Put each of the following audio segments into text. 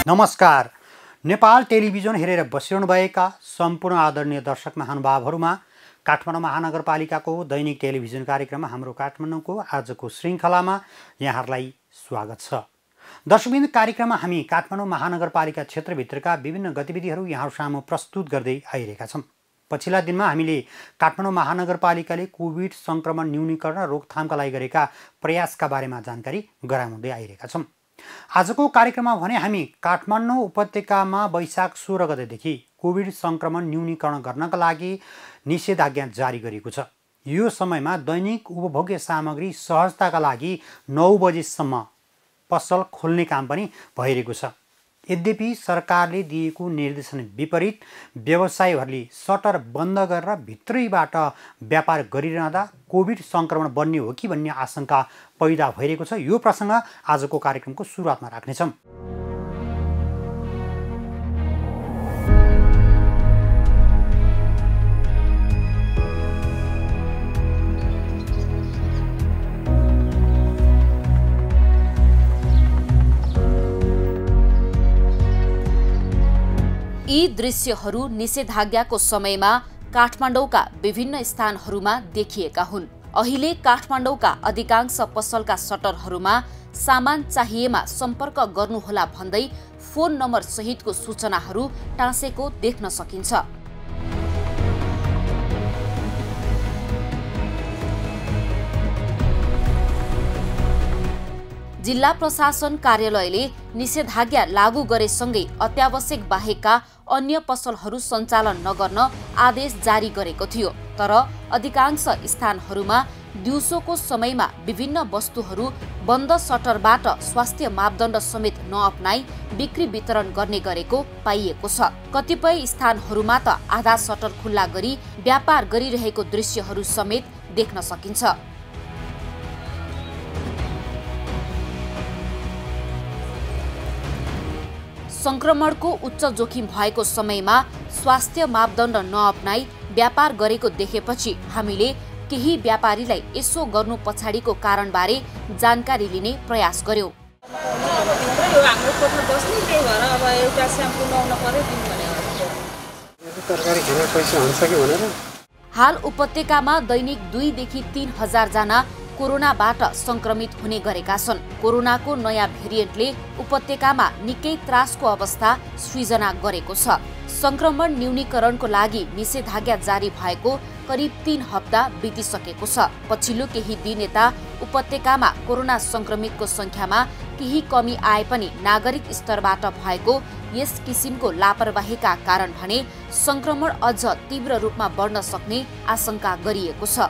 नमस्कार। नेपाल टेलिभिजन हेरेर बसिरहनुभएका सम्पूर्ण आदरणीय दर्शक महानुभावहरूमा काठमाडौँ महानगरपालिकाको दैनिक टेलिभिजन कार्यक्रममा हाम्रो काठमाडौँको आजको श्रृङ्खलामा यहाँहरूलाई स्वागत छ। दर्शकबिन्द, कार्यक्रममा हामी काठमाडौँ महानगरपालिका क्षेत्रभित्रका विभिन्न गतिविधिहरू यहाँहरू सामु प्रस्तुत गर्दै आइरहेका छौँ। पछिल्ला दिनमा हामीले काठमाडौँ महानगरपालिकाले कोभिड सङ्क्रमण न्यूनीकरण र रोकथामका लागि गरेका प्रयासका बारेमा जानकारी गराउँदै आइरहेका छौँ। आजको कार्यक्रममा भने हामी काठमाडौँ उपत्यकामा वैशाख 16 गतेदेखि कोभिड सङ्क्रमण न्यूनीकरण गर्नका लागि निषेधाज्ञा जारी गरिएको छ। यो समयमा दैनिक उपभोग्य सामग्री सहजताका लागि 9 बजेसम्म पसल खोल्ने काम पनि भइरहेको छ। यद्यपि सरकारले दिएको निर्देशन विपरीत व्यवसायीहरूले सटर बन्द गरेर भित्रैबाट व्यापार गरिरहँदा कोभिड सङ्क्रमण बन्ने हो कि भन्ने आशंका पैदा भइरहेको छ। यो प्रसङ्ग आजको कार्यक्रमको सुरुवातमा राख्नेछौँ। यी दृश्यहरू निषेधाज्ञाको समयमा काठमाडौँका विभिन्न स्थानहरूमा देखिएका हुन्। अहिले काठमाडौँका अधिकांश पसलका सटरहरूमा सामान चाहिएमा सम्पर्क गर्नुहोला भन्दै फोन नम्बर सहितको सूचनाहरू टाँसेको देख्न सकिन्छ। जिल्ला प्रशासन कार्यालयले निषेधाज्ञा लागू गरेसँगै अत्यावश्यक बाहेकका अन्य पसलहरू सञ्चालन नगर्न आदेश जारी गरेको थियो। तर अधिकांश स्थानहरूमा दिउँसोको समयमा विभिन्न वस्तुहरू बन्द सटरबाट स्वास्थ्य मापदण्ड समेत नअपनाई बिक्री वितरण गर्ने गरेको पाइएको छ। कतिपय स्थानहरूमा त आधा सटर खुल्ला गरी व्यापार गरिरहेको दृश्यहरू समेत देख्न सकिन्छ। संक्रमणको उच्च जोखिम भएको समयमा स्वास्थ्य मापदण्ड नअपनाई व्यापार गरेको देखेपछि हामीले केही व्यापारीलाई यसो गर्नु पछाडिको कारणबारे जानकारी लिने प्रयास गर्यौं। हाल उपत्यकामा दैनिक 2 देखि 3 हजार जना कोरोनाबाट संक्रमित हुने गरेका छन्। कोरोनाको नयाँ भेरिएन्टले उपत्यकामा निकै त्रासको अवस्था सृजना गरेको छ। संक्रमण न्यूनीकरणको लागि निषेधाज्ञा जारी भएको करिब 3 हप्ता बितिसकेको छ। पछिल्लो केही दिन यता उपत्यकामा कोरोना संक्रमितको संख्यामा केही कमी आए पनि नागरिक स्तरबाट भएको यस किसिमको लापरवाहीका कारण भने संक्रमण अझ तीव्र रूपमा बढ्न सक्ने आशंका गरिएको छ।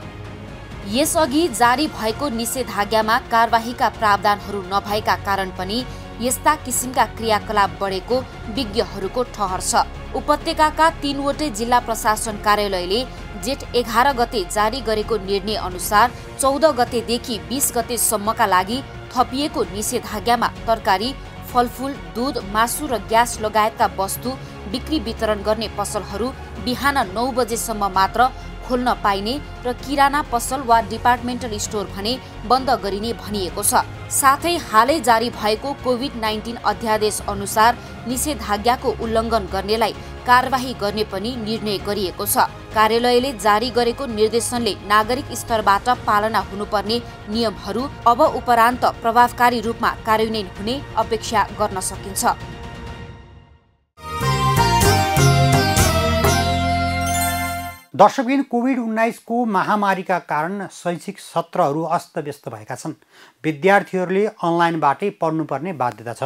यसअघि जारी भएको निषेधाज्ञामा कारबाहीका प्रावधानहरू नभएका कारण पनि यस्ता किसिमका क्रियाकलाप बढेको विज्ञहरूको ठहर छ। उपत्यकाका 3 वटै जिल्ला प्रशासन कार्यालयले जेठ 11 गते जारी गरेको निर्णय अनुसार 14 गतेदेखि 20 गतेसम्मका लागि थपिएको निषेधाज्ञामा तरकारी, फलफुल, दूध, मासु र ग्यास लगायतका वस्तु बिक्री वितरण गर्ने पसलहरू बिहान 9 बजेसम्म मात्र खोल्न पाइने र किराना पसल वा डिपार्टमेन्टल स्टोर भने बन्द गरिने भनिएको छ। साथै हालै जारी भएको कोभिड-19 अध्यादेश अनुसार निषेधाज्ञाको उल्लङ्घन गर्नेलाई कारबाही गर्ने पनि निर्णय गरिएको छ। कार्यालयले जारी गरेको निर्देशनले नागरिक स्तरबाट पालना हुनुपर्ने नियमहरू अब उपरान्त प्रभावकारी रूपमा कार्यान्वयन हुने अपेक्षा गर्न सकिन्छ। दर्शकबिन, कोभिड-19 को महामारीका कारण शैक्षिक सत्रहरू अस्तव्यस्त भएका छन्। विद्यार्थीहरूले अनलाइनबाटै पढ्नुपर्ने बाध्यता छ।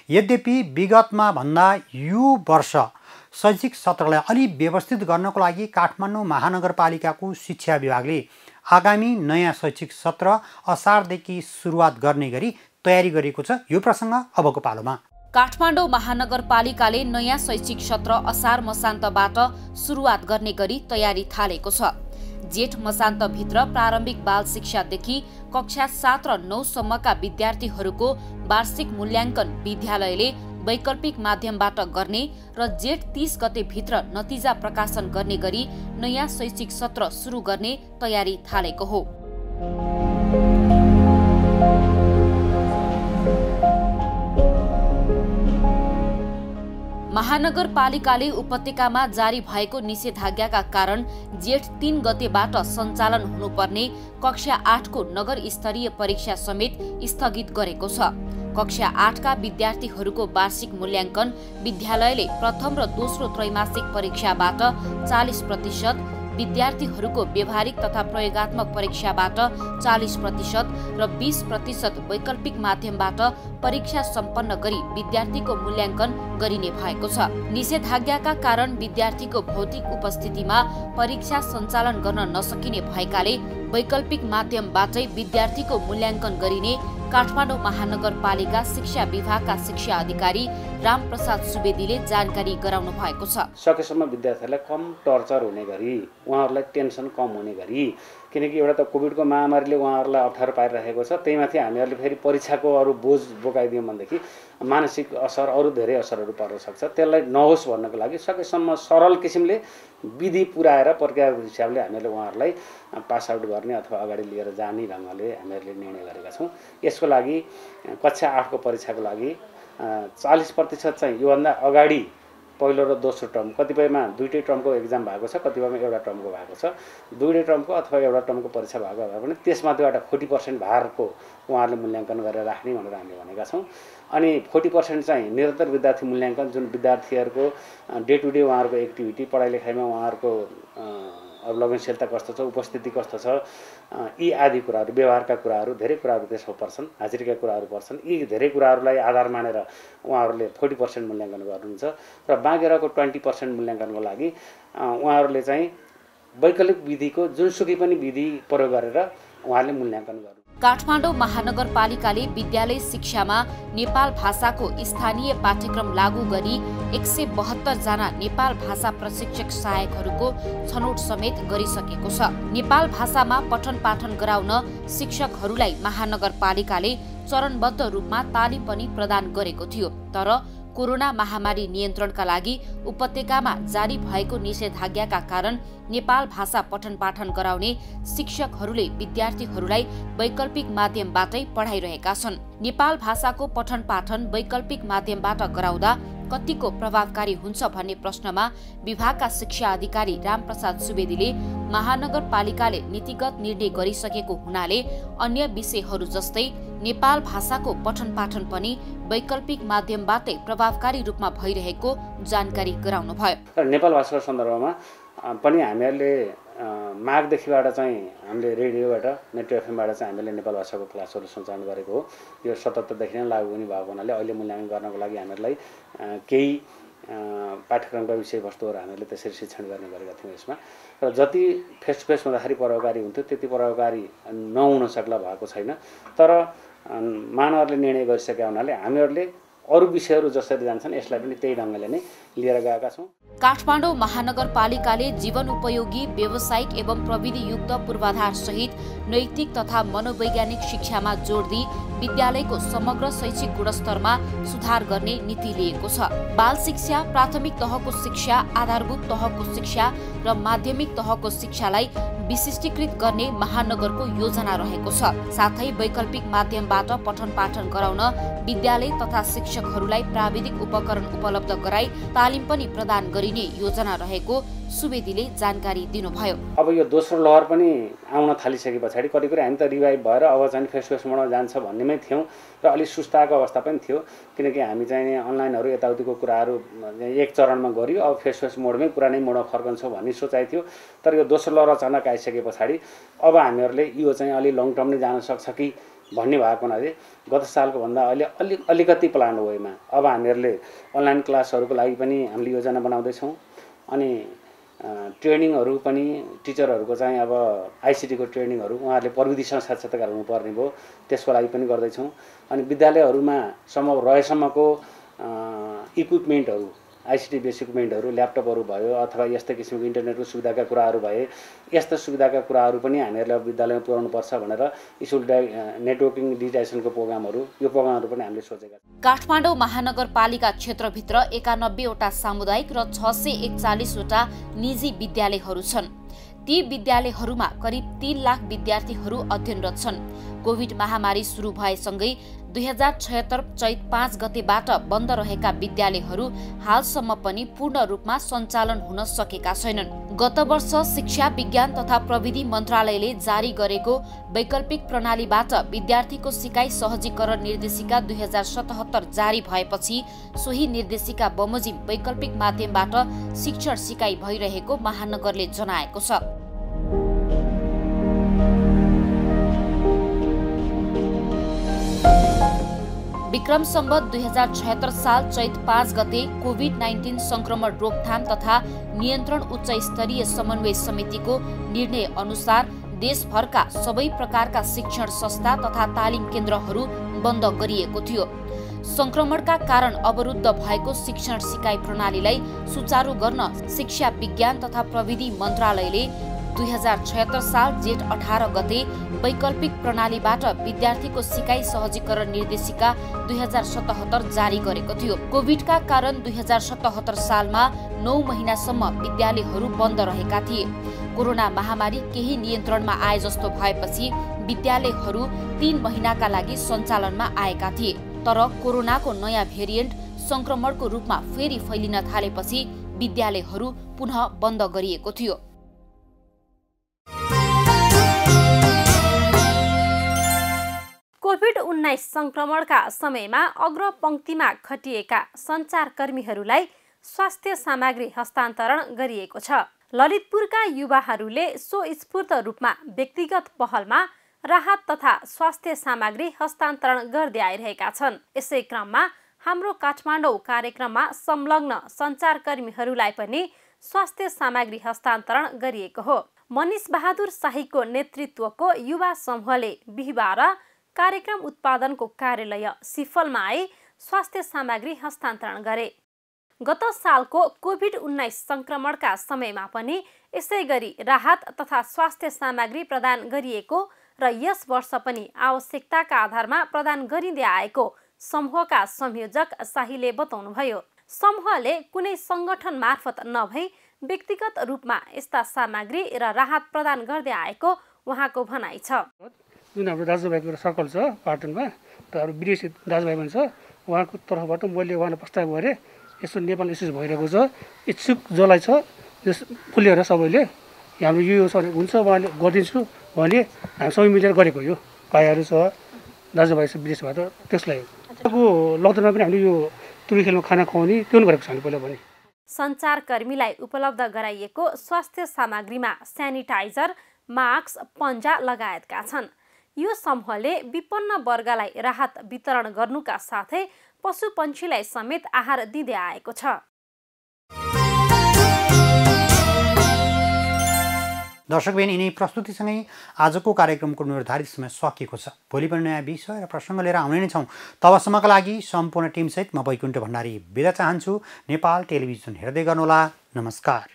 यद्यपि विगतमा भन्दा यो वर्ष शैक्षिक सत्रलाई अलि व्यवस्थित गर्नको लागि काठमाडौँ महानगरपालिकाको शिक्षा विभागले आगामी नयाँ शैक्षिक सत्र असारदेखि सुरुवात गर्ने गरी तयारी गरेको छ। यो प्रसङ्ग अबको पालोमा। काठमाडौँ महानगरपालिकाले नयाँ शैक्षिक सत्र असार मसान्तबाट सुरुवात गर्ने गरी तयारी थालेको छ। जेठ मसान्तभित्र प्रारम्भिक बाल शिक्षादेखि कक्षा 7 र 9 सम्मका विद्यार्थीहरूको वार्षिक मूल्याङ्कन विद्यालयले वैकल्पिक माध्यमबाट गर्ने र जेठ 30 गतेभित्र नतिजा प्रकाशन गर्ने गरी नयाँ शैक्षिक सत्र सुरु गर्ने तयारी थालेको हो। महानगरपालिकाले उपत्यकामा जारी भएको निषेधाज्ञाका कारण जेठ 3 गतेबाट सञ्चालन हुनुपर्ने कक्षा 8 को नगर स्तरीय परीक्षा समेत स्थगित गरेको छ। कक्षा 8 का विद्यार्थीहरूको वार्षिक मूल्याङ्कन विद्यालयले प्रथम र दोस्रो त्रैमासिक परीक्षाबाट 40%, विद्यार्थीहरूको व्यवहारिक तथा प्रयोगात्मक परीक्षाबाट 40% र 20% वैकल्पिक माध्यमबाट परीक्षा सम्पन्न गरी विद्यार्थीको मूल्याङ्कन गरिने भएको छ। निषेधाज्ञाका कारण विद्यार्थीको भौतिक उपस्थितिमा परीक्षा सञ्चालन गर्न नसकिने भएकाले वैकल्पिक माध्यमबाटै विद्यार्थीको मूल्याङ्कन गरिने काठमाडौँ महानगरपालिका शिक्षा विभागका शिक्षा अधिकारी रामप्रसाद सुवेदीले जानकारी गराउनु भएको छ। सकेसम्म विद्यार्थीहरूलाई कम टर्चर हुने गरी, उहाँहरूलाई टेन्सन कम हुने गरी, किनकि एउटा त कोभिडको महामारीले उहाँहरूलाई अप्ठ्यारो पारिरहेको छ, त्यहीमाथि हामीहरूले फेरि परीक्षाको अरू बोझ बोकाइदियौँ भनेदेखि मानसिक असर, अरू धेरै असरहरू पर्न सक्छ। त्यसलाई नहोस् भन्नको लागि सकेसम्म सरल किसिमले विधि पुऱ्याएर प्रक्रियाको हिसाबले हामीहरूले उहाँहरूलाई पास आउट गर्ने अथवा अगाडि लिएर जाने ढङ्गले हामीहरूले निर्णय गरेका छौँ। यसको लागि कक्षा 8 को परीक्षाको लागि 40% चाहिँ योभन्दा अगाडि पहिलो र दोस्रो टर्म, कतिपयमा दुईटै टर्मको एक्जाम भएको छ, कतिपयमा एउटा टर्मको भएको छ, दुईटै टर्मको अथवा एउटा टर्मको परीक्षा भएको भए पनि त्यसमध्येबाट 40% भारको उहाँहरूले मूल्याङ्कन गरेर राख्ने भनेर हामीले भनेका छौँ। अनि 40% चाहिँ निरन्तर विद्यार्थी मूल्याङ्कन, जुन विद्यार्थीहरूको डे टु डे उहाँहरूको एक्टिभिटी, पढाइ लेखाइमा उहाँहरूको लगनशीलता कस्तो छ, उपस्थिति कस्तो छ, यी आदि कुराहरू, व्यवहारका कुराहरू, धेरै कुराहरू त्यसमा पर्छन्, हाजिरीका कुराहरू पर्छन्। यी धेरै कुराहरूलाई आधार मानेर उहाँहरूले 40% मूल्याङ्कन गर्नुहुन्छ र बाँकी रहेको 20% मूल्याङ्कनको लागि उहाँहरूले चाहिँ वैकल्पिक विधिको जुनसुकै पनि विधि प्रयोग गरेर उहाँहरूले मूल्याङ्कन गर्नु। काठमाडौँ महानगरपालिकाले विद्यालय शिक्षामा नेपाल भाषाको स्थानीय पाठ्यक्रम लागू गरी 172 जना नेपाल भाषा प्रशिक्षक सहायकहरूको छनौट समेत गरिसकेको छ। नेपाल भाषामा पठन पाठन गराउन शिक्षकहरूलाई महानगरपालिकाले चरणबद्ध रूपमा तालिम पनि प्रदान गरेको थियो। तर कोरोना महामारी नियन्त्रणका लागि उपत्यकामा जारी भएको निषेधाज्ञाका कारण नेपाल भाषा पठन पाठन गराउने शिक्षकहरूले विद्यार्थीहरूलाई वैकल्पिक माध्यमबाटै पढाइरहेका छन्। नेपाल भाषाको पठन पाठन वैकल्पिक माध्यमबाट गराउँदा कतिको प्रभावकारी हुन्छ भन्ने प्रश्नमा विभागका शिक्षा अधिकारी रामप्रसाद सुवेदीले महानगरपालिकाले नीतिगत निर्णय गरिसकेको हुनाले अन्य विषयहरू जस्तै नेपाल भाषाको पठन पाठन पनि वैकल्पिक माध्यमबाटै प्रभावकारी रूपमा भइरहेको जानकारी गराउनुभयो। नेपाल भाषाको सन्दर्भमा पनि हामीहरूले माघदेखिबाट चाहिँ हामीले रेडियोबाट, नेट एफएमबाट चाहिँ हामीले नेपाल भाषाको क्लासहरू सञ्चालन गरेको हो। यो 77 देखि नै लागू हुने भएको हुनाले अहिले मूल्याङ्कन गर्नको लागि हामीहरूलाई केही पाठ्यक्रमका विषयवस्तुहरू हामीहरूले त्यसरी शिक्षण गर्ने गरेका थियौँ यसमा। र जति फेस टु फेस हुँदाखेरि प्रभावकारी हुन्थ्यो त्यति प्रभावकारी नहुन सक्ला भएको छैन। तर महानगरले निर्णय गरिसकेका हुनाले हामीहरूले अरू विषयहरू जसरी जान्छन् यसलाई पनि त्यही ढङ्गले नै लिएर गएका छौँ। काठमाडौँ महानगरपालिकाले जीवनोपयोगी, व्यावसायिक एवं प्रविधियुक्त पूर्वाधार सहित नैतिक तथा मनोवैज्ञानिक शिक्षामा जोड दिई विद्यालयको समग्र शैक्षिक गुणस्तरमा सुधार गर्ने नीति लिएको छ। बाल शिक्षा, प्राथमिक तहको शिक्षा, आधारभूत तहको शिक्षा र माध्यमिक तहको शिक्षालाई विशिष्टीकृत गर्ने महानगरको योजना रहेको छ। साथै वैकल्पिक माध्यमबाट पठन पाठन गराउन विद्यालय तथा शिक्षकहरूलाई प्राविधिक उपकरण उपलब्ध गराई तालिम पनि प्रदान गरिने योजना रहेको सुवेदीले जानकारी दिनुभयो। अब यो दोस्रो लहर पनि आउन थालिसके पछाडि करिब हामी त रिभाइभ भएर अब चाहिँ फेस टु फेस मोडमा जान्छ भन्नेमै थियौँ र अलिक सुस्ताको अवस्था पनि थियो, किनकि हामी चाहिँ अनलाइनहरू यताउतिको कुराहरू एक चरणमा गरियो। अब फेस टु फेस मोडमै पुरानै मोडमा फर्कन्छौँ भन्ने सोचाइ थियो। तर यो दोस्रो लहर अचानक आइसके पछाडि अब हामीहरूले यो चाहिँ अलि लङ टर्म नै जान सक्छ कि भन्ने भएको हुनाले गत सालको भन्दा अहिले अलिकति प्लान वेमा अब हामीहरूले अनलाइन क्लासहरूको लागि पनि हामीले योजना बनाउँदैछौँ। अनि ट्रेनिङहरू पनि टिचरहरूको चाहिँ अब आइसिटीको ट्रेनिङहरू उहाँहरूले प्रविधिसँग साक्षात्कार हुनुपर्ने भयो, त्यसको लागि पनि गर्दैछौँ। अनि विद्यालयहरूमा सम्भव रहेसम्मको इक्विपमेन्टहरू, आइसिटी बेस इक्विपमेन्टहरू, ल्यापटपहरू भयो अथवा यस्तै किसिमको इन्टरनेटको सुविधाका कुराहरू भए यस्ता सुविधाका कुराहरू पनि हामीहरूले विद्यालयमा पुर्याउनुपर्छ भनेर स्कुल नेटवर्किङ डिजिटाइजेसनको प्रोग्रामहरू, यो प्रोग्रामहरू पनि हामीले सोचेका छौँ। काठमाडौँ महानगरपालिका क्षेत्रभित्र 91 वटा सामुदायिक र 641 वटा निजी विद्यालयहरू छन्। ती विद्यालयहरूमा करिब 3 लाख विद्यार्थीहरू अध्ययनरत छन्। कोभिड महामारी सुरु भएसँगै 2076 चैत 5 गतेबाट बन्द रहेका विद्यालयहरू हालसम्म पनि पूर्ण रूपमा सञ्चालन हुन सकेका छैनन्। गत वर्ष शिक्षा विज्ञान तथा प्रविधि मन्त्रालयले जारी गरेको वैकल्पिक प्रणालीबाट विद्यार्थीको सिकाइ सहजीकरण निर्देशिका 2077 जारी भएपछि सोही निर्देशिका बमोजिम वैकल्पिक माध्यमबाट शिक्षण सिकाइ भइरहेको महानगरले जनाएको छ। विक्रम सम्वत 2076 साल चैत 5 गते कोभिड-19 संक्रमण रोकथाम तथा नियन्त्रण उच्च स्तरीय समन्वय समितिको निर्णय अनुसार देशभरका सबै प्रकारका शिक्षण संस्था तथा तालिम केन्द्रहरू बन्द गरिएको थियो। संक्रमणका कारण अवरुद्ध भएको शिक्षण सिकाइ प्रणालीलाई सुचारू गर्न शिक्षा विज्ञान तथा प्रविधि मन्त्रालयले 2076 साल जेठ 18 गते वैकल्पिक प्रणालीबाट विद्यार्थीको सिकाइ सहजीकरण निर्देशिका 2077 जारी गरेको थियो। कोभिडका कारण 2077 सालमा 9 महिनासम्म विद्यालयहरू बन्द रहेका थिए। कोरोना महामारी केही नियन्त्रणमा आए जस्तो भएपछि विद्यालयहरू 3 महिनाका लागि सञ्चालनमा आएका थिए। तर कोरोनाको नयाँ भेरिएन्ट संक्रमणको रूपमा फेरि फैलिन थालेपछि विद्यालयहरू पुनः बन्द गरिएको थियो। कोभिड-19 संक्रमणका समयमा अग्रपंक्तिमा खटिएका सञ्चारकर्मीहरूलाई स्वास्थ्य सामग्री हस्तान्तरण गरिएको छ। ललितपुरका युवाहरूले स्वस्फूर्त रूपमा व्यक्तिगत पहलमा राहत तथा स्वास्थ्य सामग्री हस्तान्तरण गर्दै आइरहेका छन्। यसै क्रममा हाम्रो काठमाडौँ कार्यक्रममा संलग्न सञ्चारकर्मीहरूलाई पनि स्वास्थ्य सामग्री हस्तान्तरण गरिएको हो। मनिष बहादुर शाहीको नेतृत्वको युवा समूहले बिहिबार कार्यक्रम उत्पादनको कार्यालय सिफलमा आई स्वास्थ्य सामग्री हस्तान्तरण गरे। गत सालको कोभिड-19 संक्रमणका समयमा पनि यसै गरी राहत तथा स्वास्थ्य सामग्री प्रदान गरिएको र यस वर्ष पनि आवश्यकताका आधारमा प्रदान गरिँदै आएको समूहका संयोजक शाहीले बताउनुभयो। समूहले कुनै सङ्गठन मार्फत नभई व्यक्तिगत रूपमा यस्ता सामग्री र राहत प्रदान गर्दै आएको उहाँको भनाइ छ। जुन हाम्रो दाजुभाइको सर्कल छ पाटनमा र अरू विदेशी दाजुभाइ पनि छ, उहाँको तर्फबाट मैले उहाँलाई प्रस्ताव गरेँ यसो नेपाल इस्युज भइरहेको छ, इच्छुक जसलाई छ यस फुलेर सबैले हाम्रो यो हुन्छ उहाँले गरिदिन्छु भने हामी सबै मिलेर गरेको यो भाइहरू छ दाजुभाइ छ विदेशबाट त्यसलाई लकडाउनमा पनि हामीले यो तुरी खेलमा खाना खुवाउने त्यो पनि गरेको छ हामी पहिला पनि। सञ्चारकर्मीलाई उपलब्ध गराइएको स्वास्थ्य सामग्रीमा सेनिटाइजर, मास्क, पन्जा लगायतका छन्। यो समूहले विपन्न वर्गलाई राहत वितरण गर्नुका साथै पशुपन्छीलाई समेत आहार दिँदै आएको छ। दर्शकबिन यिनै प्रस्तुतिसँगै आजको कार्यक्रमको निर्धारित समय सकिएको छ। भोलि पनि नयाँ विषय र प्रसङ्ग लिएर आउने नै छौँ। तबसम्मका लागि सम्पूर्ण टिमसहित म वैकुण्ठ भण्डारी बिदा चाहन्छु। नेपाल टेलिभिजन हेर्दै गर्नुहोला। नमस्कार।